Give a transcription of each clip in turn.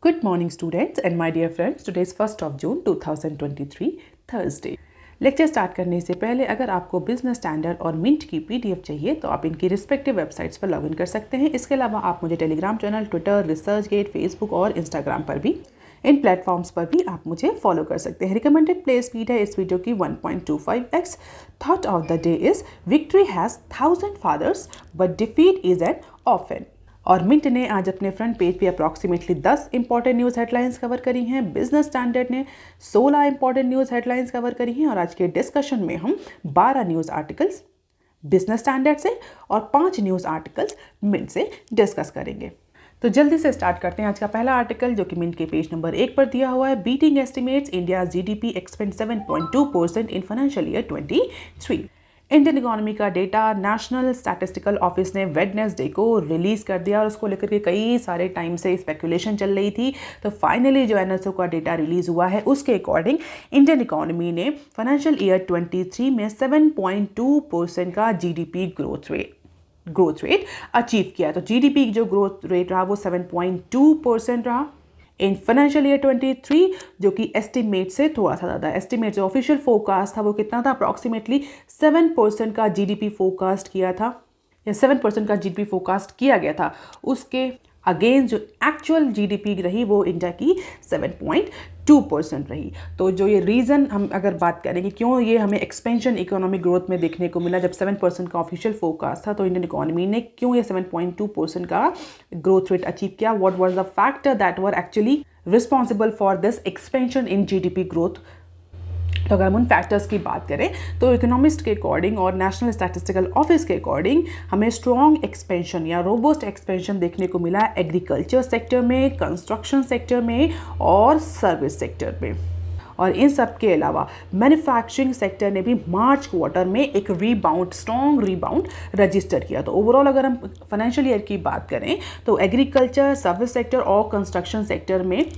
Good morning students and my dear friends, today is 1st of June 2023 Thursday. Lecture start करने से पहले अगर आपको बिजनेस स्टैंडर्ड और मिंट की पीडीएफ चाहिए तो आप इनकी रिस्पेक्टिव वेबसाइट्स पर लॉगिन कर सकते हैं। इसके अलावा आप मुझे Telegram channel, Twitter, ResearchGate, Facebook और इंस्टाग्राम पर भी इन प्लेटफॉर्म्स पर भी आप मुझे फॉलो कर सकते हैं। रिकमेंडेड प्ले स्पीड है इस वीडियो की 1.25x। Thought of the day is victory has 1000 fathers but defeat is an orphan. और मिंट ने आज अपने फ्रंट पेज पे approximately 10 important news headlines cover करी हैं। बिजनेस स्टैंडर्ड ने 16 इंपॉर्टेंट न्यूज़ हेडलाइंस कवर करी हैं और आज के डिस्कशन में हम 12 न्यूज़ आर्टिकल्स बिजनेस स्टैंडर्ड से और 5 न्यूज़ आर्टिकल्स मिंट से डिस्कस करेंगे। तो जल्दी से स्टार्ट करते हैं। आज का पहला आर्टिकल जो कि मिंट के पेज नंबर 1 पर दिया हुआ है, beating estimates, India GDP expand 7.2% इन फाइनेंशियल ईयर 23। इंडियन इकोनॉमी का डेटा नेशनल स्टैटिस्टिकल ऑफिस ने वेडनेसडे को रिलीज़ कर दिया और उसको लेकर के कई सारे टाइम से स्पेकुलेशन चल रही थी। तो फाइनली जो एनएसओ का डेटा रिलीज़ हुआ है उसके अकॉर्डिंग इंडियन इकोनॉमी ने फाइनेंशियल ईयर 23 में 7.2% का जीडीपी ग्रोथ रेट अचीव किया। तो जीडीपी जो ग्रोथ रेट रहा वो 7.2% रहा इन फाइनेंशियल ईयर 23, जो कि एस्टिमेट से थोड़ा सा ज़्यादा। एस्टिमेट जो ऑफिशियल फोरकास्ट था वो कितना था, अप्रॉक्सीमेटली 7% का जीडीपी फोरकास्ट किया था या 7% का जीडीपी फोरकास्ट किया गया था। उसके अगेंस्ट जो एक्चुअल जीडीपी रही वो इंडिया की 7.2% रही। तो जो ये रीज़न हम अगर बात करें कि क्यों ये हमें एक्सपेंशन इकोनॉमिक ग्रोथ में देखने को मिला, जब 7% का ऑफिशियल फोरकास्ट था तो इंडियन इकोनॉमी ने क्यों ये 7.2% का ग्रोथ रेट अचीव किया, what was the factor that were actually responsible for this expansion in GDP growth. तो अगर हम उन फैक्टर्स की बात करें तो इकोनॉमिस्ट के अकॉर्डिंग और नेशनल स्टैटिस्टिकल ऑफिस के अकॉर्डिंग हमें स्ट्रॉन्ग एक्सपेंशन या रोबस्ट एक्सपेंशन देखने को मिला एग्रीकल्चर सेक्टर में, कंस्ट्रक्शन सेक्टर में और सर्विस सेक्टर में। और इन सब के अलावा मैन्युफैक्चरिंग सेक्टर ने भी मार्च क्वार्टर में एक स्ट्रॉन्ग रीबाउंड रजिस्टर किया। तो ओवरऑल अगर हम फाइनेंशियल ईयर की बात करें तो एग्रीकल्चर, सर्विस सेक्टर और कंस्ट्रक्शन सेक्टर में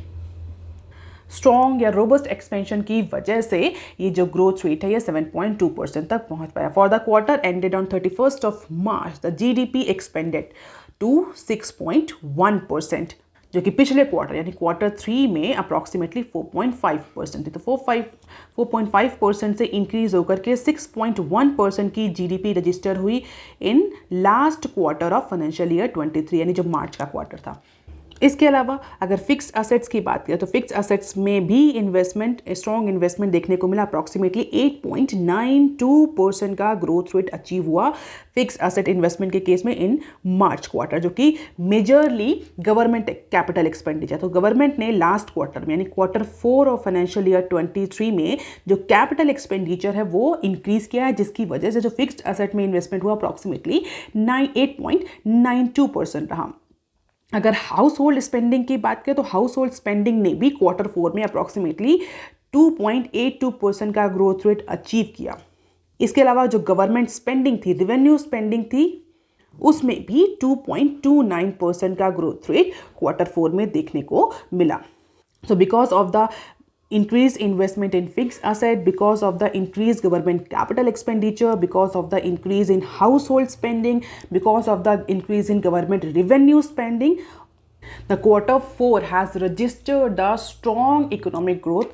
स्ट्रॉन्ग या रोबस्ट एक्सपेंशन की वजह से ये जो ग्रोथ रेट है ये 7.2% तक पहुंच पाया। For the quarter ended on 31st of March the GDP expanded to 6.1%, जो कि पिछले क्वार्टर यानी Q3 में अप्रॉक्सीमेटली 4.5% थी। तो 4.5% से इंक्रीज होकर के 6.1% की जीडीपी रजिस्टर हुई in last quarter of financial year 23 यानी जो मार्च का क्वार्टर था। इसके अलावा अगर फिक्स असेट्स की बात करें तो फिक्स असेट्स में भी स्ट्रॉन्ग इन्वेस्टमेंट देखने को मिला। अप्रॉक्सीमेटली 8.92% का ग्रोथ रेट अचीव हुआ फिक्स असेट इन्वेस्टमेंट के केस में इन मार्च क्वार्टर, जो कि मेजरली गवर्नमेंट कैपिटल एक्सपेंडिचर। तो गवर्नमेंट ने लास्ट क्वार्टर में यानी Q4 ऑफ फाइनेंशियल ईयर 23 में जो कैपिटल एक्सपेंडिचर है वो इंक्रीज किया है, जिसकी वजह से जो फिक्स्ड असेट में इन्वेस्टमेंट हुआ अप्रॉक्सीमेटली 8.92% रहा। अगर हाउस होल्ड स्पेंडिंग की बात करें तो हाउस होल्ड स्पेंडिंग ने भी Q4 में अप्रॉक्सीमेटली 2.82% का ग्रोथ रेट अचीव किया। इसके अलावा जो गवर्नमेंट स्पेंडिंग थी, रेवेन्यू स्पेंडिंग थी, उसमें भी 2.29% का ग्रोथ रेट Q4 में देखने को मिला। So because of the increased investment in fixed asset, because of the increased government capital expenditure, because of the increase in household spending, because of the increase in government revenue spending, the Q4 has registered the strong economic growth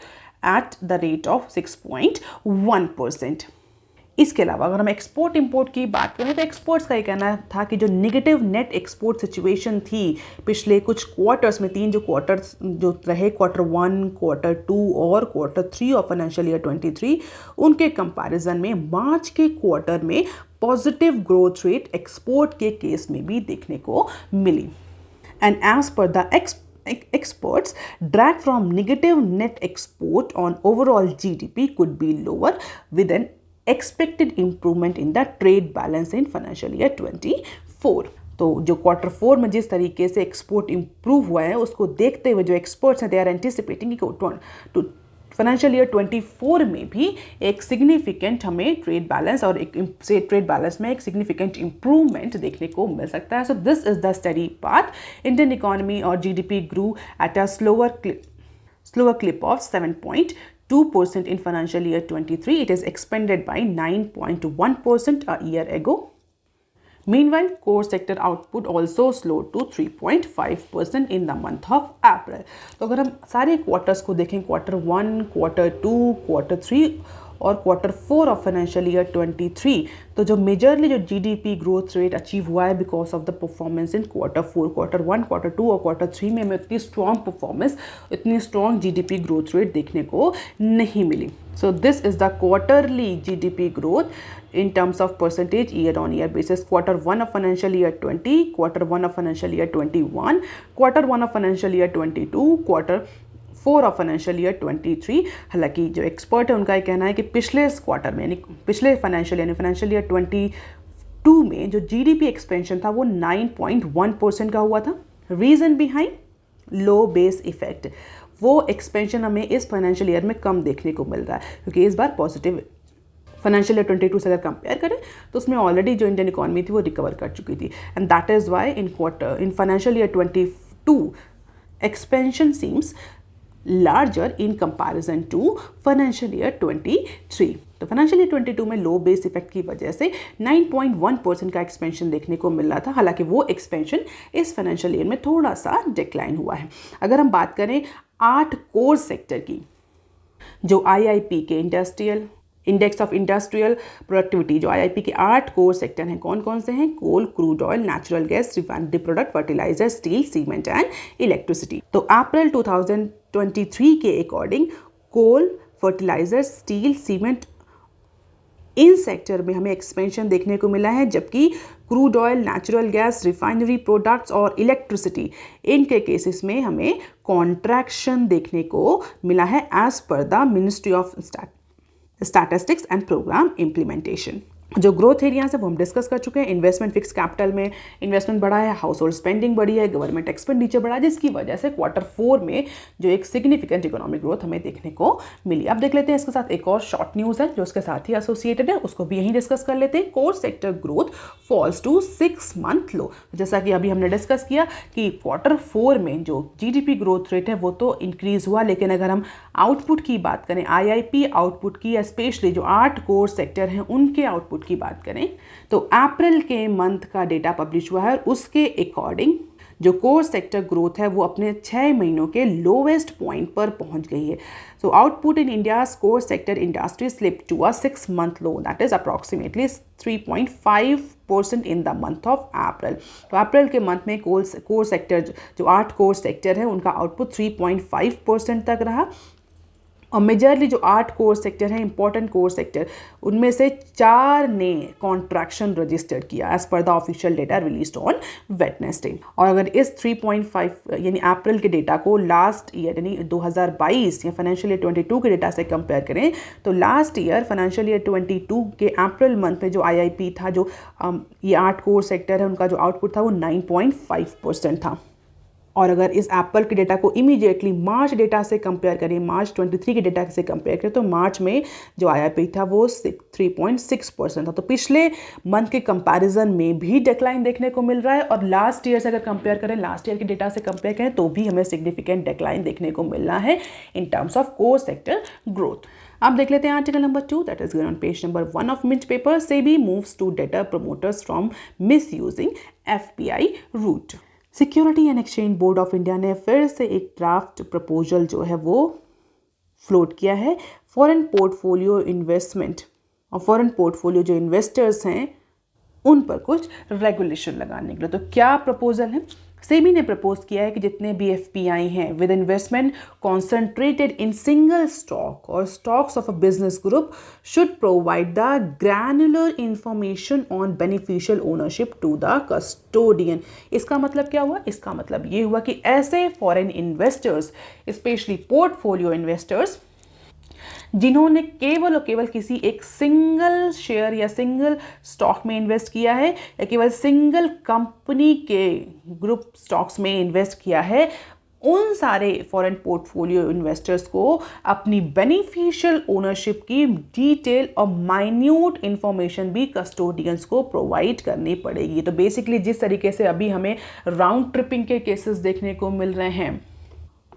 at the rate of 6.1%. इसके अलावा अगर हम export import की बात करें तो exports का ये कहना था कि जो नेगेटिव नेट एक्सपोर्ट सिचुएशन थी पिछले कुछ क्वार्टर्स में, 3 जो क्वार्टर्स जो रहे Q1, Q2 और Q3 ऑफ फाइनेंशियल ईयर 23, उनके कंपैरिजन में मार्च के क्वार्टर में पॉजिटिव ग्रोथ रेट एक्सपोर्ट के केस में भी देखने को मिली। And as per the experts, drag from negative net export on overall GDP could be lower with an expected improvement in the trade balance in financial year 24. तो जो Q4 में जिस तरीके से एक्सपोर्ट इंप्रूव हुआ है उसको देखते हुए जो एक्सपर्ट्स हैं दे आर एंटिसिपेटिंग कि फाइनेंशियल ईयर 24 में भी एक सिग्निफिकेंट हमें ट्रेड बैलेंस और ट्रेड बैलेंस में एक सिग्निफिकेंट इंप्रूवमेंट देखने को मिल सकता है। So this is the study path. Indian economy और GDP grew at a slower clip of 7.2% in financial year 23. It is expanded by 9.1% a year ago. Meanwhile, core sector output also slowed to 3.5% in the month of April. तो अगर हम सारे quarters को देखें, Q1, Q2, Q3 और Q4 of financial year 23, तो जो majorly जो जीडीपी ग्रोथ रेट अचीव हुआ है because of the performance in Q4, Q1, Q2 और Q3 में हमें उतनी स्ट्रॉन्ग परफॉर्मेंस, इतनी स्ट्रॉन्ग जीडीपी ग्रोथ रेट देखने को नहीं मिली. So this is the quarterly GDP growth in terms of percentage year on year basis. Q1 of financial year 20, Q1 of financial year 21, Q1 of financial year 22, Q4 of financial year 23. हालांकि जो expert है उनका ये कहना है कि पिछले quarter में यानी पिछले फाइनेंशियल ईयर 22 में जो जीडीपी एक्सपेंशन था वो 9.1% का हुआ था. रीजन बिहाइंड लो बेस इफेक्ट. वो एक्सपेंशन हमें इस फाइनेंशियल ईयर में कम देखने को मिल रहा है क्योंकि इस बार पॉजिटिव फाइनेंशियल ईयर 22 से अगर कंपेयर करें तो उसमें ऑलरेडी जो इंडियन इकोनॉमी थी वो रिकवर कर चुकी थी. And that is why in financial year 22 expansion seems larger in comparison to financial year 23. तो फाइनेंशियल ईयर 22 में लो बेस इफेक्ट की वजह से 9.1% का एक्सपेंशन देखने को मिल रहा था. हालांकि वो एक्सपेंशन इस फाइनेंशियल ईयर में थोड़ा सा डिक्लाइन हुआ है. अगर हम बात करें 8 कोर सेक्टर की, जो IIP के industrial index of industrial productivity, जो IIP के 8 कोर सेक्टर हैं, कौन कौन से हैं? Coal, crude oil, natural gas, refinery product, fertiliser, steel, cement and electricity. तो अप्रैल 2023 के according coal, fertiliser, steel, cement, इन सेक्टर में हमें एक्सपेंशन देखने को मिला है, जबकि crude oil, natural gas, refinery products और इलेक्ट्रिसिटी, इनके केसेस में हमें कॉन्ट्रैक्शन देखने को मिला है as per the ministry of statistics and programme implementation. जो ग्रोथ एरियाज है वो हम डिस्कस कर चुके हैं. इन्वेस्टमेंट, फिक्स कैपिटल में इन्वेस्टमेंट बढ़ा है, हाउस होल्ड स्पेंडिंग बढ़ी है, गवर्नमेंट एक्सपेंडिचर बढ़ा है, जिसकी वजह से Q4 में जो एक सिग्निफिकेंट इकोनॉमिक ग्रोथ हमें देखने को मिली. अब देख लेते हैं इसके साथ एक और शॉर्ट न्यूज़ है जो उसके साथ ही एसोसिएटेड है, उसको भी यहीं डिस्कस कर लेते हैं. Core sector growth falls to 6 month low. जैसा कि अभी हमने डिस्कस किया कि Q4 में जो जीडीपी ग्रोथ रेट है वो तो इंक्रीज हुआ, लेकिन अगर हम आउटपुट की बात करें, IIP आउटपुट की, स्पेशली जो 8 कोर सेक्टर हैं उनके आउटपुट की बात करें, तो अप्रैल के मंथ का डेटा पब्लिश हुआ है और उसके अकॉर्डिंग जो कोर सेक्टर ग्रोथ है वो अपने 6 महीनों के लोवेस्ट पॉइंट पर पहुंच गई है. So output in India's core sector industry slipped to a 6 month low, that is approximately 3.5% in the month of April. तो अप्रैल के मंथ में कोर सेक्टर जो 8 कोर सेक्टर है उनका आउटपुट 3.5% तक रहा. और मेजरली जो 8 कोर सेक्टर हैं, इंपॉर्टेंट कोर सेक्टर, उनमें से 4 ने कॉन्ट्रैक्शन रजिस्टर्ड किया as per the official data released on Wednesday. और अगर इस 3.5 यानी अप्रैल के डेटा को लास्ट ईयर यानी 2022 या फाइनेंशियल ईयर 22 के डेटा से कंपेयर करें तो लास्ट ईयर फाइनेंशियल ईयर 22 के अप्रैल मंथ में जो IIP था, जो ये 8 कोर सेक्टर है, उनका जो आउटपुट था वो 9.5% था. और अगर इस एप्पल के डेटा को इमीडिएटली मार्च डेटा से कंपेयर करें, मार्च 23 के डेटा से कंपेयर करें, तो मार्च में जो IIP था वो 3.6% था. तो पिछले मंथ के कंपैरिजन में भी डिक्लाइन देखने को मिल रहा है. और लास्ट ईयर से अगर कंपेयर करें, लास्ट ईयर के डेटा से कंपेयर करें तो भी हमें सिग्निफिकेंट डिक्लाइन देखने को मिल रहा है in terms of core sector growth. अब देख लेते हैं article number 2, that is on page number 1 of Mint paper. SEBI moves to deter promoters from misusing FPI route. Security and exchange board of India ने फिर से एक draft proposal जो है वो फ्लोट किया है फॉरेन पोर्टफोलियो इन्वेस्टमेंट और फॉरेन पोर्टफोलियो जो इन्वेस्टर्स हैं उन पर कुछ रेगुलेशन लगाने के लिए. तो क्या प्रपोजल है? सेबी ने प्रपोज किया है कि जितने भी FPI हैं with investment concentrated in single stock और stocks of a business group should provide the granular information on beneficial ownership to the custodian. इसका मतलब क्या हुआ? इसका मतलब ये हुआ कि ऐसे foreign investors, specially portfolio investors, जिन्होंने केवल और केवल किसी एक सिंगल शेयर या सिंगल स्टॉक में इन्वेस्ट किया है या केवल सिंगल कंपनी के ग्रुप स्टॉक्स में इन्वेस्ट किया है, उन सारे फॉरेन पोर्टफोलियो इन्वेस्टर्स को अपनी बेनिफिशियल ओनरशिप की डिटेल और माइन्यूट इंफॉर्मेशन भी कस्टोडियंस को प्रोवाइड करनी पड़ेगी. तो बेसिकली जिस तरीके से अभी हमें राउंड ट्रिपिंग के केसेस देखने को मिल रहे हैं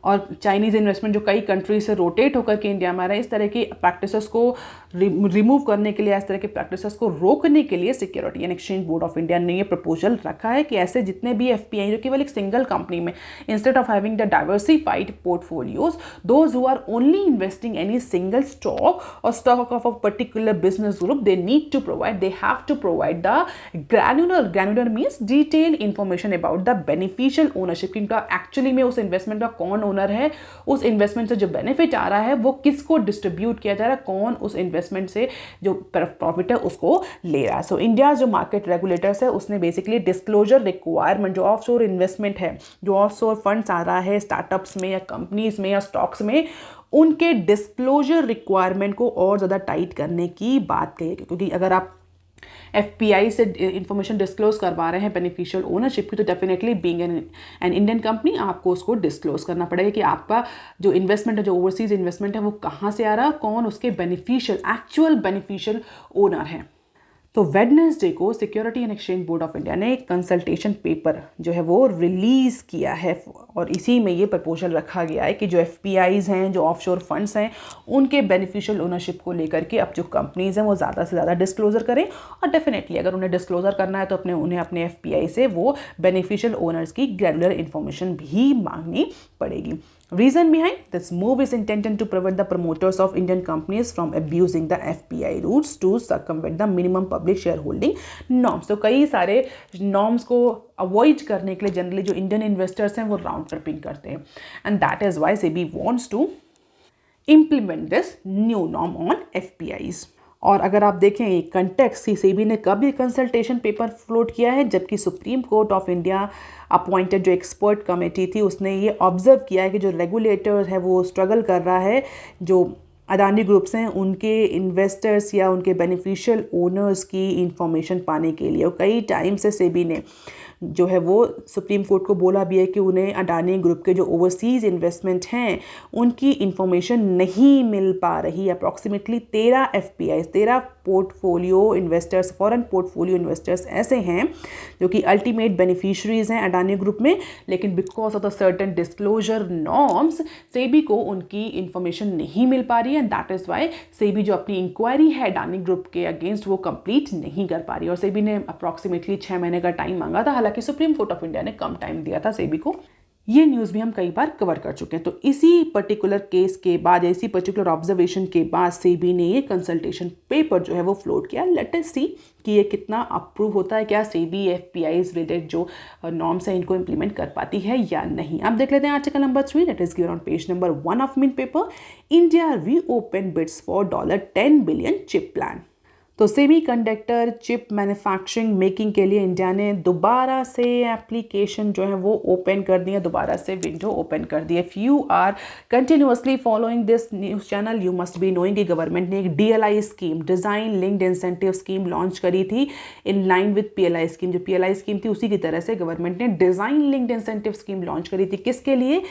और चाइनीज़ इन्वेस्टमेंट जो कई कंट्री से रोटेट होकर के इंडिया में आ रहा है, इस तरह की प्रैक्टिसेस को रिमूव करने के लिए, इस तरह के प्रैक्टिसेस को रोकने के लिए security and exchange board of India ने ये प्रपोजल रखा है कि ऐसे जितने भी एफपीआई जो केवल एक सिंगल कंपनी में, instead of having the diversified portfolios, those who are only investing any single stock और stock of a particular business group, they need to provide, they have to provide the granular means detail information about the beneficial ownership, क्योंकि actually में उस investment का कौन owner है, उस investment से जो बेनिफिट आ रहा है वो किसको डिस्ट्रीब्यूट किया जा रहा है, कौन उस इन्वेस्टमेंट से जो प्रॉफिट है उसको ले रहा है। सो इंडिया जो मार्केट रेगुलेटर्स है उसने बेसिकली डिस्क्लोजर रिक्वायरमेंट, जो ऑफशोर इन्वेस्टमेंट है, जो ऑफशोर फंड्स आ रहा है स्टार्टअप्स में या कंपनीज में या स्टॉक्स में, उनके डिस्क्लोजर रिक्वायरमेंट को और ज़्यादा टाइट करने की बात कही है। क्योंकि अगर आप एफपीआई से इंफॉर्मेशन डिस्क्लोज करवा रहे हैं बेनिफिशियल ओनरशिप की, तो definitely being an Indian company आपको उसको डिस्क्लोज करना पड़ेगा कि आपका जो इन्वेस्टमेंट है, जो ओवरसीज इन्वेस्टमेंट है, वो कहाँ से आ रहा है, कौन उसके एक्चुअल बेनिफिशियल ओनर है। तो वेडनेसडे को security and exchange board of India ने एक कंसल्टेशन पेपर जो है वो रिलीज़ किया है और इसी में ये प्रपोजल रखा गया है कि जो एफपीआईज हैं, जो ऑफशोर फंड्स हैं, उनके बेनिफिशियल ओनरशिप को लेकर के अब जो कंपनीज हैं वो ज़्यादा से ज़्यादा डिस्क्लोजर करें। और डेफिनेटली अगर उन्हें डिस्क्लोजर करना है तो उन्हें अपने एफपीआई से वो बेनिफिशियल ओनर्स की ग्रैन्युलर इन्फॉर्मेशन भी मांगनी पड़ेगी। Reason behind this move is intended to prevent the promoters of Indian companies from abusing the FPI routes to circumvent the minimum public shareholding norms. तो कई सारे norms को अवॉइड करने के लिए जनरली जो इंडियन इन्वेस्टर्स हैं वो राउंड ट्रिपिंग करते हैं, and that is why SEBI wants to implement this new norm on FPIs. और अगर आप देखें ये कंटेक्स्ट, सेबी ने कब ये कंसल्टेशन पेपर फ्लोट किया है, जबकि supreme court of India appointed जो एक्सपर्ट कमेटी थी उसने ये ऑब्जर्व किया है कि जो रेगुलेटर है वो स्ट्रगल कर रहा है, जो अडानी ग्रुप्स हैं उनके इन्वेस्टर्स या उनके बेनिफिशियल ओनर्स की इंफॉर्मेशन पाने के लिए। और कई टाइम से सेबी ने जो है वो सुप्रीम कोर्ट को बोला भी है कि उन्हें अडानी ग्रुप के जो ओवरसीज़ इन्वेस्टमेंट हैं उनकी इंफॉर्मेशन नहीं मिल पा रही। Approximately 13 FPI, 13 portfolio investors, foreign portfolio investors ऐसे हैं जो कि अल्टीमेट बेनिफिशरीज हैं अडानी ग्रुप में, लेकिन because of the certain disclosure norms SEBI को उनकी इंफॉर्मेशन नहीं मिल पा रही है, and that is Y SEBI जो अपनी इंक्वायरी है अडानी ग्रुप के अगेंस्ट वो कंप्लीट नहीं कर पा रही। और सेबी ने अप्रॉक्सीमेटली 6 महीने का टाइम मांगा था, हालांकि सुप्रीम कोर्ट ऑफ इंडिया ने कम टाइम दिया था सेबी को। ये न्यूज़ भी हम कई बार कवर कर चुके हैं। तो इसी पर्टिकुलर केस के बाद, इसी पर्टिकुलर ऑब्जर्वेशन के बाद सेबी ने ये कंसल्टेशन पेपर जो है वो फ्लोट किया। लेट अस सी कि ये कितना अप्रूव होता है, क्या सेबी एफपीआईज रिलेटेड जो नॉर्म्स हैं इनको इंप्लीमेंट कर पाती है या नहीं। आप देख लेते हैं article number 3 that is given on page number 1 of Mint paper. India reopen bids for $10 billion chip plan. तो सेमीकंडक्टर चिप मैन्युफैक्चरिंग मेकिंग के लिए इंडिया ने दोबारा से एप्लीकेशन जो है वो ओपन कर दी है, दोबारा से विंडो ओपन कर दी है। If you are continuously following this news channel you must be knowing कि गवर्नमेंट ने एक DLI scheme, design linked incentive scheme launch करी थी in line with PLI scheme. जो PLI स्कीम थी उसी की तरह से गवर्नमेंट ने design linked incentive scheme launch करी थी। किसके लिए?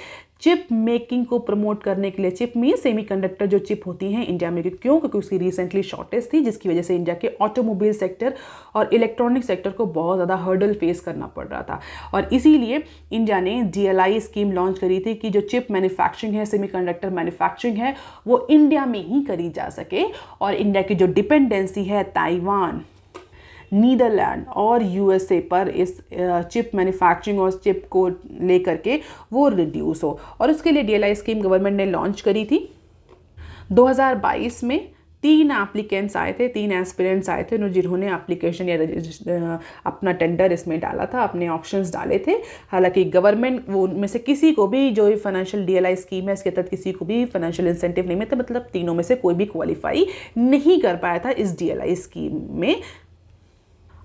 चिप मेकिंग को प्रमोट करने के लिए। चिप में सेमीकंडक्टर जो चिप होती हैं इंडिया में, क्यों? क्योंकि उसकी रिसेंटली शॉर्टेज थी, जिसकी वजह से इंडिया के ऑटोमोबाइल सेक्टर और इलेक्ट्रॉनिक सेक्टर को बहुत ज़्यादा हर्डल फेस करना पड़ रहा था। और इसीलिए इंडिया ने DLI स्कीम लॉन्च करी थी कि जो चिप मैन्युफैक्चरिंग है, सेमीकंडक्टर मैन्युफैक्चरिंग है, वो इंडिया में ही करी जा सके। और इंडिया की जो डिपेंडेंसी है ताइवान, नीदरलैंड और USA पर इस चिप मैन्युफैक्चरिंग और चिप को लेकर के वो रिड्यूस हो। और उसके लिए DLI स्कीम गवर्नमेंट ने लॉन्च करी थी। 2022 में 3 एप्लीकेंट्स आए थे, 3 एस्पिरेंट्स आए थे जिन्होंने एप्लीकेशन या अपना टेंडर इसमें डाला था, अपने ऑप्शंस डाले थे। हालांकि गवर्नमेंट वो उनमें से किसी को भी जो फाइनेंशियल DLI स्कीम है इसके तहत किसी को भी फाइनेंशियल इंसेंटिव नहीं मिलता, मतलब तीनों में से कोई भी क्वालिफाई नहीं कर पाया था इस DLI स्कीम में।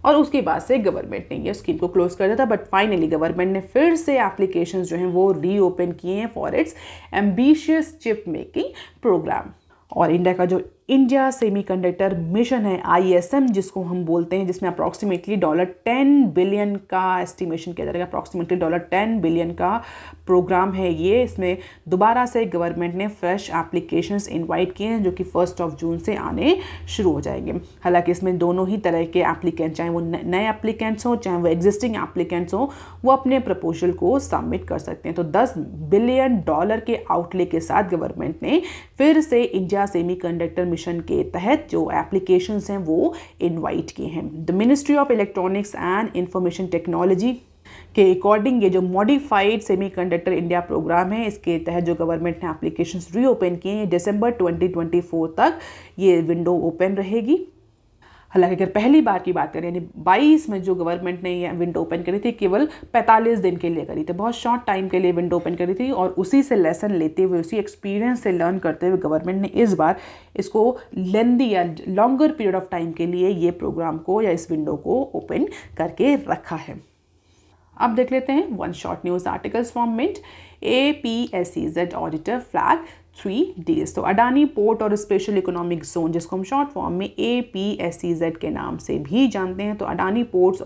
और उसके बाद से गवर्नमेंट ने ये स्कीम को क्लोज कर दिया था। बट फाइनली गवर्नमेंट ने फिर से एप्लीकेशंस जो हैं वो रीओपन किए हैं for its ambitious chip making programme. और इंडिया का जो इंडिया सेमीकंडक्टर मिशन है ISM जिसको हम बोलते हैं, जिसमें अप्रॉक्सीमेटली $10 बिलियन का एस्टिमेशन किया जाएगा, अप्रॉक्सीमेटली $10 बिलियन का प्रोग्राम है ये। इसमें दोबारा से गवर्नमेंट ने फ्रेश एप्लीकेशंस इनवाइट किए हैं जो कि 1 जून से आने शुरू हो जाएंगे। हालांकि इसमें दोनों ही तरह के एप्लीकेंट, चाहे वो नए एप्लीकेंट्स हों चाहे वो एग्जिस्टिंग एप्लीकेंट्स हों, वो अपने प्रपोजल को सबमिट कर सकते हैं। तो $10 बिलियन के आउटले के साथ गवर्नमेंट ने फिर से इंडिया सेमीकंडक्टर मिशन के तहत जो एप्लीकेशंस हैं वो इनवाइट किए हैं। The ministry of electronics and information technology के अकॉर्डिंग ये जो मॉडिफाइड सेमीकंडक्टर इंडिया प्रोग्राम है, इसके तहत जो गवर्नमेंट ने एप्लीकेशंस रीओपन किए हैं, दिसंबर 2024 तक ये विंडो ओपन रहेगी। हालांकि अगर पहली बार की बात करें यानी 22 में जो गवर्नमेंट ने ये विंडो ओपन करी थी, केवल 45 दिन के लिए करी थी, बहुत शॉर्ट टाइम के लिए विंडो ओपन करी थी, और उसी से लेसन लेते हुए, उसी एक्सपीरियंस से लर्न करते हुए गवर्नमेंट ने इस बार इसको लेंदी या लॉन्गर पीरियड ऑफ टाइम के लिए ये प्रोग्राम को या इस विंडो को ओपन करके रखा है। अब देख लेते हैं one short news articles from Mint. APSEZ auditor flag 3 deals। तो अडानी पोर्ट और स्पेशल इकोनॉमिक जोन, जिसको हम शॉर्ट फॉर्म में APSEZ के नाम से भी जानते हैं, तो Adani ports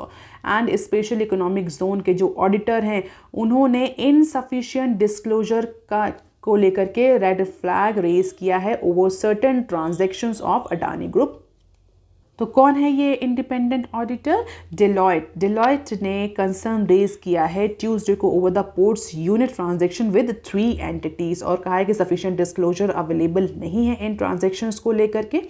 and special economic zone के जो ऑडिटर हैं उन्होंने इनसफिशिएंट डिस्क्लोजर को लेकर के रेड फ्लैग रेज किया है over certain transactions of Adani group. तो कौन है ये इंडिपेंडेंट ऑडिटर? डिलॉयट ने कंसर्न रेज किया है ट्यूसडे को over the ports unit transaction with 3 entities, और कहा है कि सफिशिएंट डिस्क्लोजर अवेलेबल नहीं है इन ट्रांजैक्शंस को लेकर के।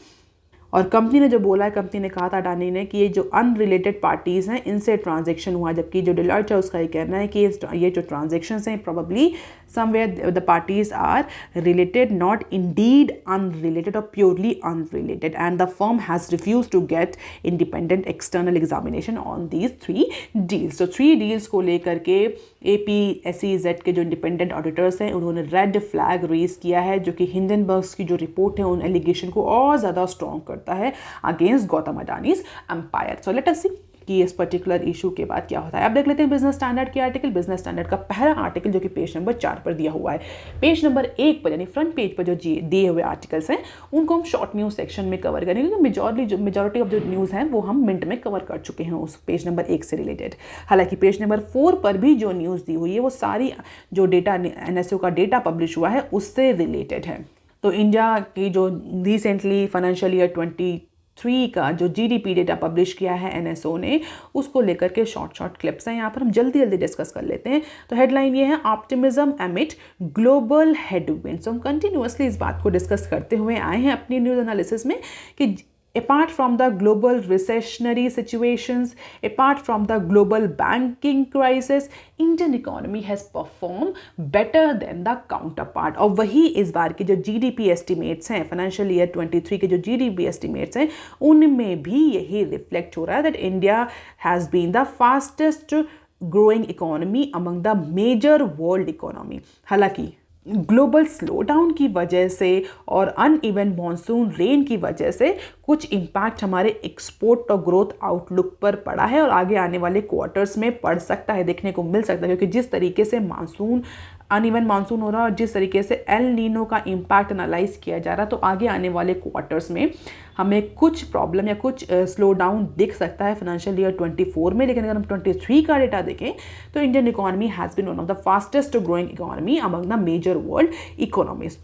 और कंपनी ने जो बोला है, कंपनी ने कहा था अडानी ने कि ये जो अनरिलेटेड पार्टीज़ हैं इनसे ट्रांजैक्शन हुआ, जबकि जो डिलॉयट है उसका ये कहना है कि ये जो ट्रांजैक्शंस हैं probably somewhere the parties are related, not indeed unrelated और purely unrelated, and the firm has refuse to get independent external examination on these 3 deals. तो 3 डील्स को लेकर के APSEZ के जो इंडिपेंडेंट ऑडिटर्स हैं उन्होंने रेड फ्लैग रेज किया है, जो कि हिंडनबर्ग की जो रिपोर्ट है उन एलिगेशन को और ज़्यादा स्ट्रॉन्ग करता है against Gautam Adani's empire. So let us see कि इस पर्टिकुलर इशू के बाद क्या होता है। अब देख लेते हैं बिजनेस स्टैंडर्ड के आर्टिकल। बिजनेस स्टैंडर्ड का पहला आर्टिकल जो कि पेज नंबर 4 पर दिया हुआ है। पेज नंबर 1 पर यानी फ्रंट पेज पर जो दिए हुए आर्टिकल्स हैं उनको हम शॉर्ट न्यूज़ सेक्शन में कवर करेंगे, क्योंकि मेजॉरिटी ऑफ जो न्यूज़ हैं वो हम मिनट में कवर कर चुके हैं उस पेज नंबर 1 से रिलेटेड। हालांकि पेज नंबर 4 पर भी जो न्यूज़ दी हुई है वो सारी जो डेटा NSO का डेटा पब्लिश हुआ है उससे रिलेटेड है। तो इंडिया की जो रिसेंटली फाइनेंशियल ईयर 23 का जो GDP डेटा पब्लिश किया है NSO ने, उसको लेकर के शॉर्ट क्लिप्स हैं यहाँ पर, हम जल्दी डिस्कस कर लेते हैं। तो हेडलाइन ये है, ऑप्टिमिज्म एमिट ग्लोबल हेडविंड्स। हम कंटिन्यूअसली इस बात को डिस्कस करते हुए आए हैं अपनी न्यूज़ एनालिसिस में कि apart from the global recessionary situations, apart from the global banking crisis, Indian economy has performed better than the counterpart। और वही इस बार की जो GDP estimates हैं, फाइनेंशियल ईयर 23 के जो GDP estimates हैं उनमें भी यही रिफ्लेक्ट हो रहा है that India has been the fastest growing economy among the major world economy। हालांकि ग्लोबल स्लोडाउन की वजह से और अनइवन मॉनसून रेन की वजह से कुछ इम्पैक्ट हमारे एक्सपोर्ट और ग्रोथ आउटलुक पर पड़ा है और आगे आने वाले क्वार्टर्स में पड़ सकता है, देखने को मिल सकता है, क्योंकि जिस तरीके से अनइवन मानसून हो रहा है और जिस तरीके से एल नीनो का इम्पैक्ट एनालाइज किया जा रहा है, तो आगे आने वाले क्वार्टर्स में हमें कुछ प्रॉब्लम या कुछ स्लो डाउन दिख सकता है फाइनेंशियल ईयर 24 में। लेकिन अगर हम 23 का डेटा देखें तो Indian economy has been one of the fastest growing economy among the major world economies.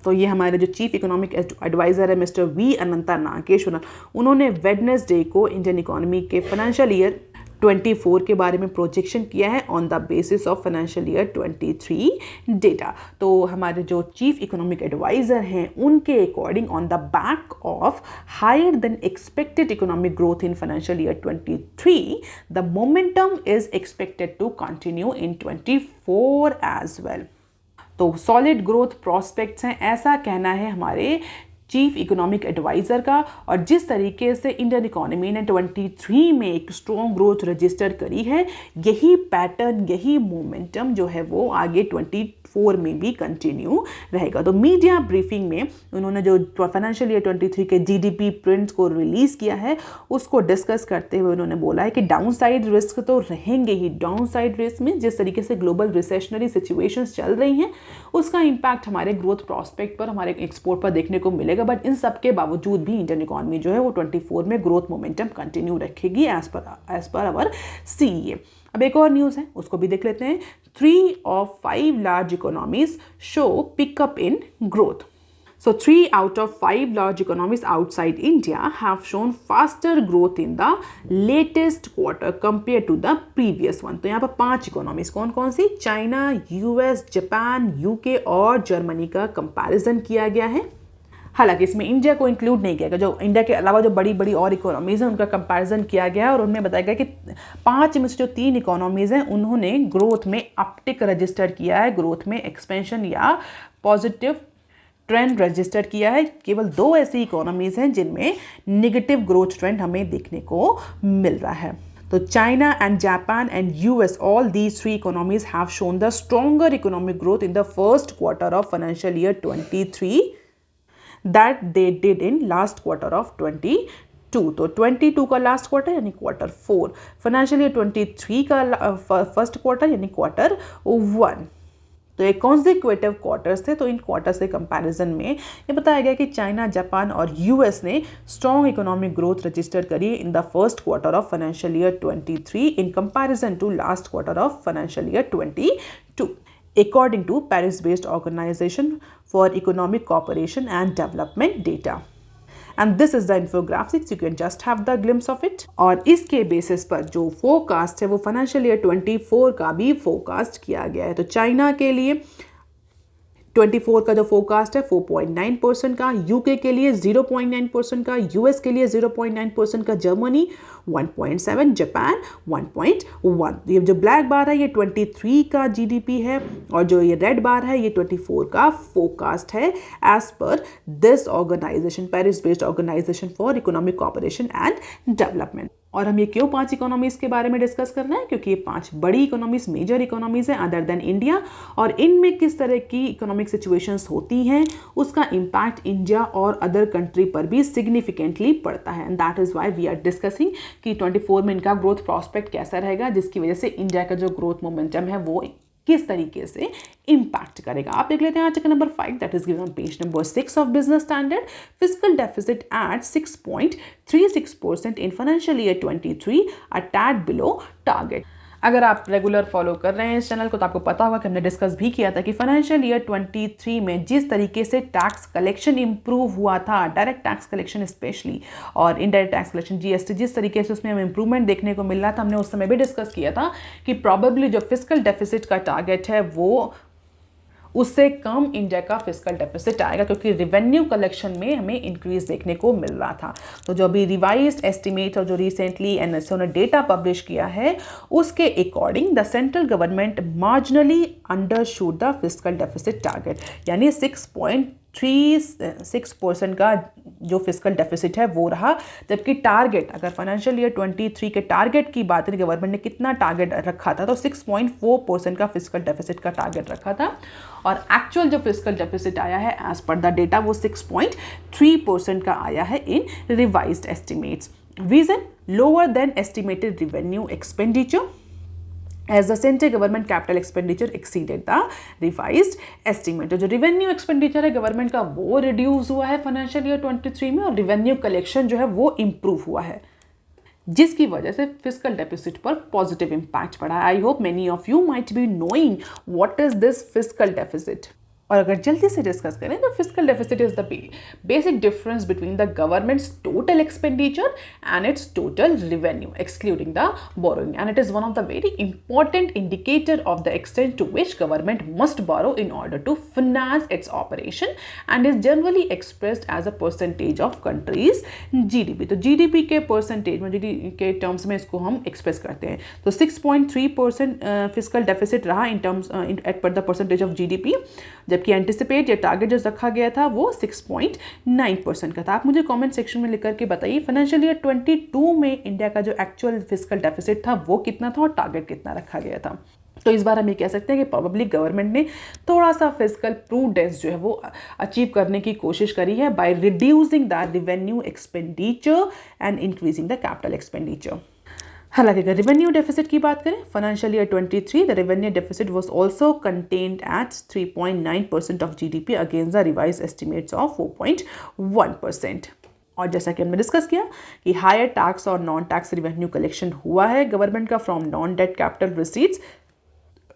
तो ये हमारे जो चीफ इकोनॉमिक एडवाइज़र है मिस्टर वी अनंता नागेश्वरन, उन्होंने वेडनेसडे को इंडियन इकोनॉमी के फाइनेंशियल ईयर 24 के बारे में प्रोजेक्शन किया है on the basis of financial year 23 data. तो हमारे जो चीफ इकोनॉमिक एडवाइज़र हैं उनके according on the back of higher than expected economic growth in financial year 23 the momentum is expected to continue in 24 as well. तो solid growth prospects हैं, ऐसा कहना है हमारे चीफ इकोनॉमिक एडवाइज़र का। और जिस तरीके से इंडियन इकोनॉमी ने 23 में एक स्ट्रॉन्ग ग्रोथ रजिस्टर करी है, यही पैटर्न, यही मोमेंटम जो है वो आगे 24 में भी कंटिन्यू रहेगा। तो मीडिया ब्रीफिंग में उन्होंने जो फाइनेंशियल ईयर 23 के GDP प्रिंट्स को रिलीज़ किया है उसको डिस्कस करते हुए उन्होंने बोला है कि डाउन साइड रिस्क तो रहेंगे ही। डाउन साइड रिस्क में जिस तरीके से ग्लोबल रिसेशनरी सिचुएशंस चल रही हैं उसका इम्पैक्ट हमारे ग्रोथ प्रॉस्पेक्ट पर, हमारे एक्सपोर्ट पर देखने को मिलेगा। मिलेगा, बट इन सब के बावजूद भी इंडियन इकोनॉमी जो है वो 24 में ग्रोथ मोमेंटम कंटिन्यू रखेगी एज पर आवर CEA। अब एक और न्यूज़ है, उसको भी देख लेते हैं। 3 of 5 large economies show pickup in growth. So 3 out of 5 large economies outside India have shown faster growth in the latest quarter compared to the previous one. तो यहाँ पर 5 इकोनॉमीज कौन कौन सी? चाइना, US, जापान, UK और Germany का comparison किया गया है। हालांकि इसमें इंडिया को इंक्लूड नहीं किया गया, जो इंडिया के अलावा जो बड़ी बड़ी और इकोनॉमीज़ हैं उनका कंपैरिजन किया गया और उनमें बताया गया कि 5 में से जो 3 इकोनॉमीज़ हैं उन्होंने ग्रोथ में अपटिक रजिस्टर किया है, ग्रोथ में एक्सपेंशन या पॉजिटिव ट्रेंड रजिस्टर किया है। केवल 2 ऐसी इकोनॉमीज़ हैं जिनमें नेगेटिव ग्रोथ ट्रेंड हमें देखने को मिल रहा है। तो China and Japan and US, all these 3 economies have shown the stronger economic growth in the first quarter of financial year 23 that they did in last quarter of 22। तो 22 का last quarter यानी क्वार्टर 4, फाइनेंशियल ईयर 23 का first quarter यानी quarter 1। तो ये consecutive quarters थे। तो इन quarters के कंपैरिजन में ये बताया गया कि चाइना, जापान और US ने स्ट्रॉन्ग इकोनॉमिक ग्रोथ रजिस्टर करी in the first quarter of financial year 23 in comparison to last quarter of financial year 22, according to Paris-based Organization for Economic Cooperation and Development data. And this is the infographics, you can just have the glimpse of it। और इसके basis पर जो forecast है वो financial year 24 का भी forecast किया गया है। तो चाइना के लिए 24 का जो फोरकास्ट है 4.9% का, UK के लिए 0.9% का, US के लिए 0.9% का, जर्मनी 1.7, जापान 1.1। ये जो ब्लैक बार है ये 23 का GDP है और जो ये रेड बार है ये 24 का फोरकास्ट है as per this organisation, Paris based organisation for economic cooperation and development. और हम ये क्यों 5 इकोनॉमीज़ के बारे में डिस्कस कर रहे हैं? क्योंकि ये 5 बड़ी इकोनॉमीज़, मेजर इकोनॉमीज़ हैं अदर देन इंडिया, और इनमें किस तरह की इकोनॉमिक सिचुएशंस होती हैं उसका इम्पैक्ट इंडिया और अदर कंट्री पर भी सिग्निफिकेंटली पड़ता है। And that is why we are discussing कि 24 में इनका ग्रोथ प्रॉस्पेक्ट कैसा रहेगा, जिसकी वजह से इंडिया का जो ग्रोथ मोमेंटम है वो किस तरीके से इम्पैक्ट करेगा। आप देख लेते हैं article number 5 that is given on page number 6 of Business Standard. Fiscal deficit at 6.36% in financial year 23, a tad below target. अगर आप रेगुलर फॉलो कर रहे हैं इस चैनल को तो आपको पता होगा कि हमने डिस्कस भी किया था कि फाइनेंशियल ईयर 23 में जिस तरीके से टैक्स कलेक्शन इंप्रूव हुआ था, डायरेक्ट टैक्स कलेक्शन स्पेशली और इनडायरेक्ट टैक्स कलेक्शन GST, जिस तरीके से उसमें हमें इंप्रूवमेंट देखने को मिल रहा था, हमने उस समय भी डिस्कस किया था कि प्रॉबेबली जो फिस्कल डेफिसिट का टारगेट है वो उससे कम इंडिया का फिस्कल डेफिसिट आएगा, क्योंकि रिवेन्यू कलेक्शन में हमें इंक्रीज देखने को मिल रहा था। तो जो अभी रिवाइज्ड एस्टिमेट और जो रिसेंटली NSO ने डेटा पब्लिश किया है उसके according the central government marginally undershoot the fiscal deficit target, यानी 6.36% का जो फिस्कल डेफिसिट है वो रहा, जबकि टारगेट अगर फाइनेंशियल ईयर 23 के टारगेट की बात करें गवर्नमेंट ने कितना टारगेट रखा था तो 6.4% का फिस्कल डेफिसिट का टारगेट रखा था और एक्चुअल जो फिस्कल डेफिसिट आया है एज पर द डेटा वो 6.3% का आया है in revised estimates. Reason lower than estimated revenue expenditure as the central government capital expenditure exceeded the revised estimate। तो जो revenue expenditure है गवर्नमेंट का वो reduce हुआ है फाइनेंशियल ईयर 23 में और revenue collection जो है वो improve हुआ है, जिसकी वजह से फिस्कल डेफिसिट पर पॉजिटिव इम्पैक्ट पड़ा है। I hope many of you might be knowing what is this fiscal deficit. और अगर जल्दी से डिस्कस करें तो fiscal deficit is the basic difference between the government's total expenditure and its total revenue excluding the borrowing, and it is one of the very important indicator of the extent to which government must borrow in order to finance it's operation and is generally expressed as a percentage of country's GDP। तो GDP के percentage में, GDP के terms में इसको हम express करते हैं। तो 6.3% फिस्कल डेफिसिट रहा इन टर्म्स एट पर द परसेंटेज ऑफ GDP, जबकि एंटिसिपेट या टारगेट जो रखा गया था वो 6.9% का था। आप मुझे कमेंट सेक्शन में लिख करके बताइए फाइनेंशियल ईयर 22 में इंडिया का जो एक्चुअल फिस्कल डेफिसिट था वो कितना था और टारगेट कितना रखा गया था। तो इस बार हम ये कह सकते हैं कि प्रोबेबली गवर्नमेंट ने थोड़ा सा फिस्कल प्रूडेंस जो है वो अचीव करने की कोशिश करी है by reducing the revenue expenditure and increasing the capital expenditure. हालांकि अगर रेवेन्यू डेफिसिट की बात करें financial year 23 the revenue deficit was also contained at 3.9% of GDP against the revise estimates of 4.1%। और जैसा कि हमने डिस्कस किया कि हायर टैक्स और नॉन टैक्स रेवेन्यू कलेक्शन हुआ है गवर्नमेंट का from non debt capital receipts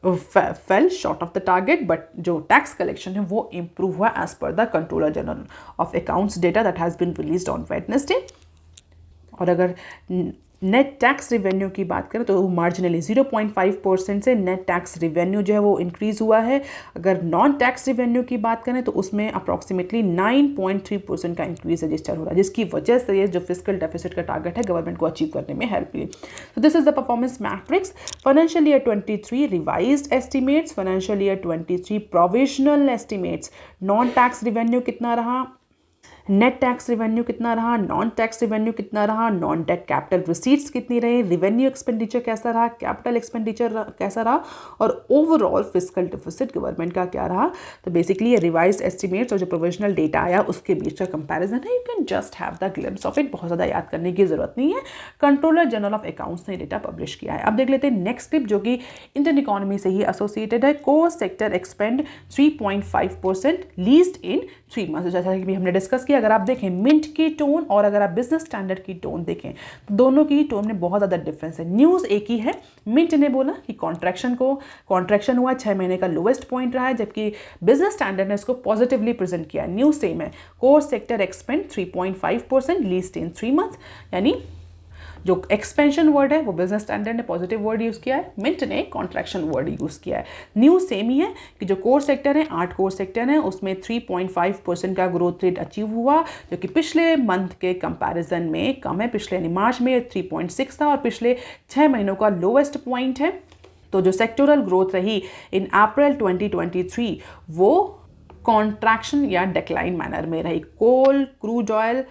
fell short of the target, but जो टैक्स कलेक्शन है वो इंप्रूव हुआ as per the controller general of accounts data that has been released on Wednesday. और अगर net tax revenue की बात करें तो मार्जिनली 0.5% से नेट टैक्स रिवेन्यू जो है वो इंक्रीज़ हुआ है। अगर नॉन टैक्स रिवेन्यू की बात करें तो उसमें अप्रॉक्सीमेटली 9.3% का इंक्रीज रजिस्टर हो रहा है, जिसकी वजह से ये जो फिस्कल डेफिसिट का टारगेट है गवर्नमेंट को अचीव करने में हेल्प मिली। तो this is the performance matrix financial year 23 revised estimates, financial year 23 provisional estimates, non tax revenue कितना रहा, नेट टैक्स रिवेन्यू कितना रहा, नॉन टैक्स रिवेन्यू कितना रहा, नॉन डेट कैपिटल रिसीट्स कितनी रही, रिवेन्यू एक्सपेंडिचर कैसा रहा, कैपिटल एक्सपेंडिचर कैसा रहा, और ओवरऑल फिस्कल डेफिसिट गवर्नमेंट का क्या रहा। तो बेसिकली ये रिवाइज्ड एस्टिमेट्स और जो प्रोविजनल डेटा आया उसके बीच का कंपैरिजन है। You can just have the glimpse of it, बहुत ज़्यादा याद करने की जरूरत नहीं है। कंट्रोलर जनरल ऑफ अकाउंट्स ने डेटा पब्लिश किया है। अब देख लेते हैं नेक्स्ट क्लिप जो कि इंडियन इकोनॉमी से ही एसोसिएटेड है। कोर सेक्टर एक्सपेंड 3.5% लीज्ड इन 3 मंथ्स। जैसा कि हमने डिस्कस किया, अगर आप देखें मिंट की टोन और अगर आप बिजनेस स्टैंडर्ड की टोन देखें तो दोनों की टोन में बहुत ज़्यादा डिफरेंस है। न्यूज़ एक ही है, मिंट ने बोला कि कॉन्ट्रैक्शन हुआ, 6 महीने का लोवेस्ट पॉइंट रहा है, जबकि बिजनेस स्टैंडर्ड ने इसको पॉजिटिवली प्रेजेंट किया। न्यूज़ सेम है, कोर सेक्टर एक्सपेंड 3.5% लीज्ड इन 3 मंथ्स, यानी जो एक्सपेंशन वर्ड है वो बिजनेस स्टैंडर्ड ने पॉजिटिव वर्ड यूज़ किया है, मिंट ने कॉन्ट्रैक्शन वर्ड यूज़ किया है। न्यूज़ सेम ही है कि जो कोर सेक्टर है 8 कोर सेक्टर है उसमें 3.5% का ग्रोथ रेट अचीव हुआ, जो कि पिछले मंथ के कंपैरिजन में कम है। पिछले मार्च में 3.6 था और पिछले 6 महीनों का लोवेस्ट पॉइंट है। तो जो सेक्टोरल ग्रोथ रही इन अप्रैल 2023 वो कॉन्ट्रैक्शन या डिक्लाइन मैनर में रही। Coal, crude oil,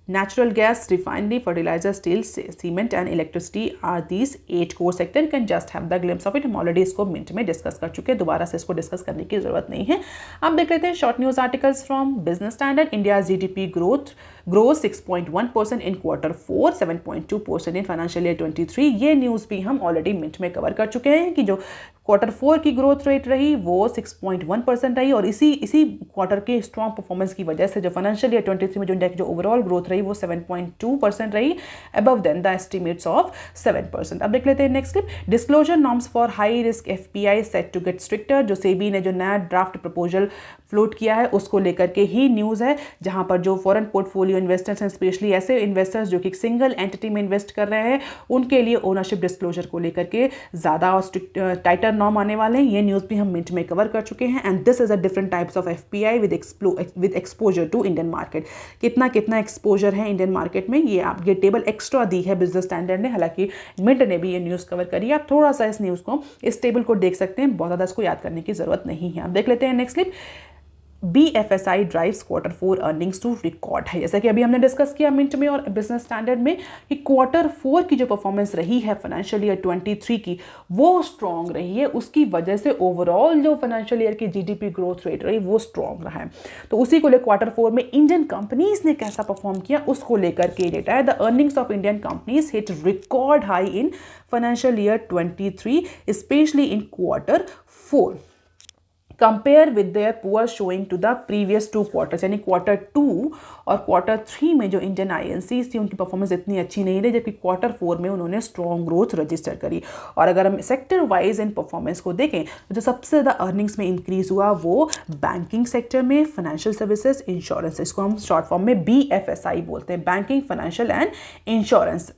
natural gas, refinery, fertilizer, steel, cement and electricity are these 8 core sector. You can just have the glimpse of it. हम ऑलरेडी इसको मिनट में डिस्कस कर चुके हैं, दोबारा से इसको डिस्कस करने की जरूरत नहीं है। अब देख लेते हैं short news articles from business standard. India GDP growth 6.1% in Q4, 7.2% in financial year 23। ये न्यूज़ भी हम ऑलरेडी मिनट में कवर कर चुके हैं कि जो Q4 की ग्रोथ रेट रही वो 6.1% रही, और इसी क्वार्टर के स्ट्रॉन्ग परफॉर्मेंस की वजह से जो फाइनेंशियल ईयर 23 में जो इंडिया की जो ओवरऑल ग्रोथ रही वो 7.2% रही, above than the estimates of 7%। अब देख लेते हैं next clip. Disclosure norms for high risk FPI set to get stricter. जो सेबी ने जो नया ड्राफ्ट प्रपोजल फ्लोट किया है उसको लेकर के ही न्यूज़ है, जहां पर जो फॉरेन पोर्टफोलियो इन्वेस्टर्स हैं, स्पेशली ऐसे इन्वेस्टर्स जो कि सिंगल एंटिटी में इन्वेस्ट कर रहे हैं, उनके लिए ओनरशिप डिस्क्लोजर को लेकर के ज़्यादा और टाइटर नॉर्म आने वाले हैं। ये न्यूज़ भी हम मिनट में कवर कर चुके हैं। And this is a different types of FPI with exposure to Indian market. कितना एक्सपोजर है इंडियन मार्केट में, ये टेबल एक्स्ट्रा दी है बिजनेस स्टैंडर्ड ने, हालांकि मिंट ने भी ये न्यूज़ कवर करी है। आप थोड़ा सा इस न्यूज़ को, इस टेबल को देख सकते हैं, बहुत ज़्यादा इसको याद करने की जरूरत नहीं है। आप देख लेते हैं next clip. BFSI drives Q4 earnings to record है। जैसा कि अभी हमने डिस्कस किया मिंट में और बिजनेस स्टैंडर्ड में कि Q4 की जो परफॉर्मेंस रही है फाइनेंशियल ईयर 23 की वो स्ट्रॉन्ग रही है, उसकी वजह से ओवरऑल जो फाइनेंशियल ईयर की जीडीपी ग्रोथ रेट रही वो स्ट्रॉन्ग रहा है। तो उसी को लेकर Q4 में इंडियन कंपनीज ने कैसा परफॉर्म किया उसको लेकर के डेटा है। The earnings of Indian companies hit record high in financial year 23 specially in Q4 compare with their poor showing to the previous 2 quarters, यानी Q2 और Q3 में जो इंडियन आईएनसीज थी उनकी परफॉर्मेंस इतनी अच्छी नहीं रही, जबकि Q4 में उन्होंने स्ट्रॉन्ग ग्रोथ रजिस्टर करी। और अगर हम सेक्टर वाइज इन परफॉर्मेंस को देखें तो जो सबसे ज़्यादा अर्निंग्स में इंक्रीज हुआ वो बैंकिंग सेक्टर में, फाइनेंशियल सर्विसेज, इंश्योरेंस, इसको हम शॉर्ट फॉर्म में BFSI बोलते हैं, banking, financial and insurance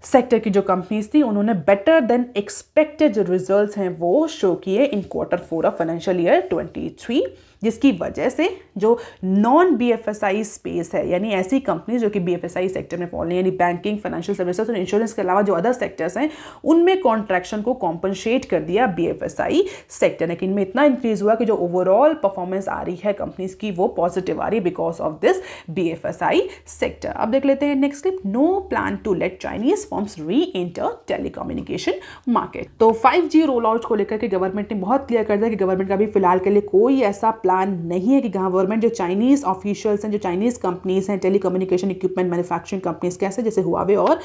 sector की जो कंपनीज थी उन्होंने बेटर देन एक्सपेक्टेड जो रिजल्ट्स हैं वो शो किए इन Q4 ऑफ फाइनेंशियल ईयर 23, जिसकी वजह से जो नॉन BFSI स्पेस है, यानी ऐसी कंपनीज जो कि BFSI सेक्टर में फॉल नहीं, यानी बैंकिंग, फाइनेंशियल सर्विसेज और इंश्योरेंस के अलावा जो अदर सेक्टर्स हैं उनमें कॉन्ट्रैक्शन को कॉम्पनसेट कर दिया BFSI सेक्टर, लेकिन इनमें इतना इंक्रीज हुआ कि जो ओवरऑल परफॉर्मेंस आ रही है कंपनीज की वो पॉजिटिव आ रही है because of this BFSI sector. अब देख लेते हैं next clip. No plan to let Chinese firms re enter telecommunication market. तो 5G रोल आउट को लेकर के गवर्नमेंट ने बहुत क्लियर कर दिया कि गवर्नमेंट का भी फिलहाल के लिए कोई ऐसा प्लान प्लान नहीं है कि गवर्नमेंट जो चाइनीज़ ऑफिशियल्स हैं, जो चाइनीज़ कंपनीज़ हैं, टेलीकम्युनिकेशन इक्विपमेंट मैन्युफैक्चरिंग कंपनीज कैसे जैसे हुआवे और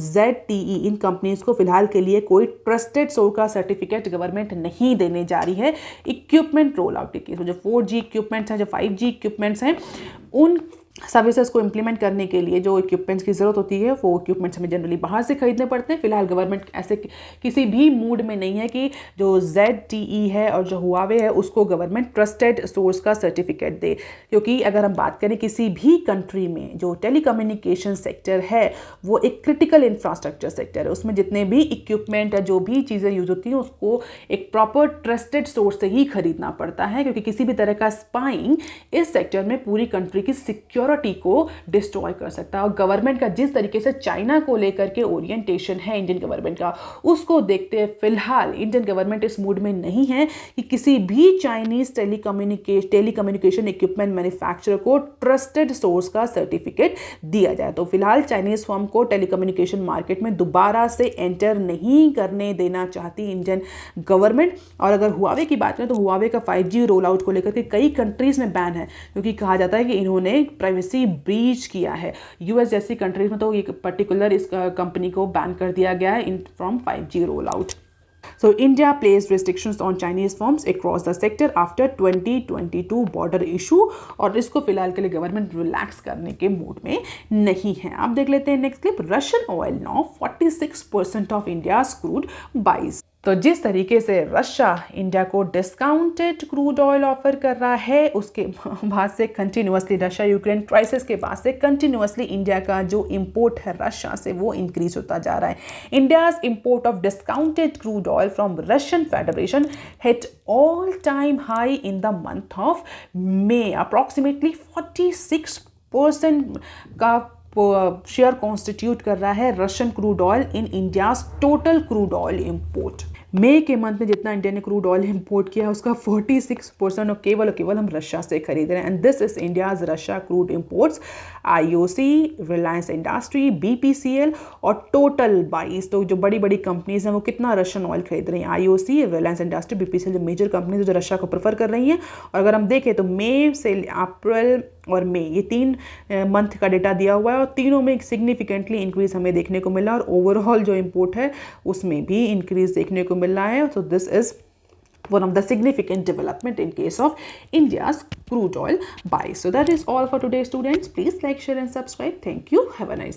ZTE, इन कंपनीज को फिलहाल के लिए कोई ट्रस्टेड सोर्स का सर्टिफिकेट गवर्नमेंट नहीं देने जा रही है इक्विपमेंट रोल आउट के केस में। जो 4G इक्विपमेंट्स हैं, जो 5G इक्विपमेंट्स हैं, उन सर्विसेज को इम्प्लीमेंट करने के लिए जो इक्विपमेंट्स की ज़रूरत होती है वो इक्विपमेंट्स हमें जनरली बाहर से खरीदने पड़ते हैं। फिलहाल गवर्नमेंट ऐसे किसी भी मूड में नहीं है कि जो ZTE है और जो हुआवे है उसको गवर्नमेंट ट्रस्टेड सोर्स का सर्टिफिकेट दे, क्योंकि अगर हम बात करें किसी भी कंट्री में जो टेलीकम्युनिकेशन सेक्टर है वो एक क्रिटिकल इंफ्रास्ट्रक्चर सेक्टर है। उसमें जितने भी इक्विपमेंट है, जो भी चीज़ें यूज होती हैं, उसको एक प्रॉपर ट्रस्टेड सोर्स से ही खरीदना पड़ता है, क्योंकि किसी भी तरह का स्पाइंग इस सेक्टर में पूरी कंट्री की सिक्योरिटी को डिस्ट्रॉय कर सकता है। और गवर्नमेंट का जिस तरीके से चाइना को लेकर के ओरिएंटेशन है इंडियन गवर्नमेंट का, उसको देखते हुए फिलहाल इंडियन गवर्नमेंट इस मूड में नहीं है कि किसी भी चाइनीज टेलीकम्युनिकेशन इक्विपमेंट मैन्युफैक्चरर को ट्रस्टेड सोर्स का सर्टिफिकेट दिया जाए। तो फिलहाल चाइनीज फर्म को टेलीकम्युनिकेशन मार्केट में दोबारा से एंटर नहीं करने देना चाहती इंडियन गवर्नमेंट। और अगर हुआवे की बात करें तो हुआवे का 5G रोल आउट को लेकर के कई कंट्रीज में बैन है, क्योंकि कहा जाता है कि इन्होंने प्राइवेसी ब्रीच किया है। यूएस जैसी कंट्रीज में तो एक पर्टिकुलर इस कंपनी को बैन कर दिया गया है from 5G roll out. So India placed restrictions on Chinese firms across the sector after 2022 border issue, और इसको फिलहाल के लिए गवर्नमेंट रिलैक्स करने के मूड में नहीं है। आप देख लेते हैं next clip. Russian oil now 46% of India's crude buys. तो जिस तरीके से रशिया इंडिया को डिस्काउंटेड क्रूड ऑयल ऑफर कर रहा है, उसके बाद से कंटिन्यूसली रशिया यूक्रेन क्राइसिस के बाद से कंटिन्यूसली इंडिया का जो इंपोर्ट है रशिया से वो इंक्रीज होता जा रहा है। India's import of discounted crude oil from Russian Federation hit all time high in the month of May. Approximately 46% का शेयर कॉन्स्टिट्यूट कर रहा है Russian crude oil in India's total crude oil import. मई के मंथ में जितना India ने crude oil import किया है उसका 46% और केवल हम रशिया से खरीद रहे हैं। And this is India's Russia crude imports. IOC, Reliance industry, BPCL और टोटल बाइस, तो जो बड़ी बड़ी कंपनीज हैं वो कितना रशियन ऑयल खरीद रही हैं। IOC, रिलायंस इंडस्ट्री, BPCL जो मेजर कंपनीज जो रशिया को प्रेफर कर रही हैं। और अगर हम देखें तो मई से अप्रैल और मई ये 3 मंथ का डेटा दिया हुआ है और तीनों में एक सिग्निफिकेंटली इंक्रीज हमें देखने को मिला और ओवरऑल जो इंपोर्ट है उसमें भी इंक्रीज देखने को मिल रहा है। So this is one of the significant development in case of India's crude oil buy. So that is all for today, students. Please like, share and subscribe. Thank you. Have a nice day.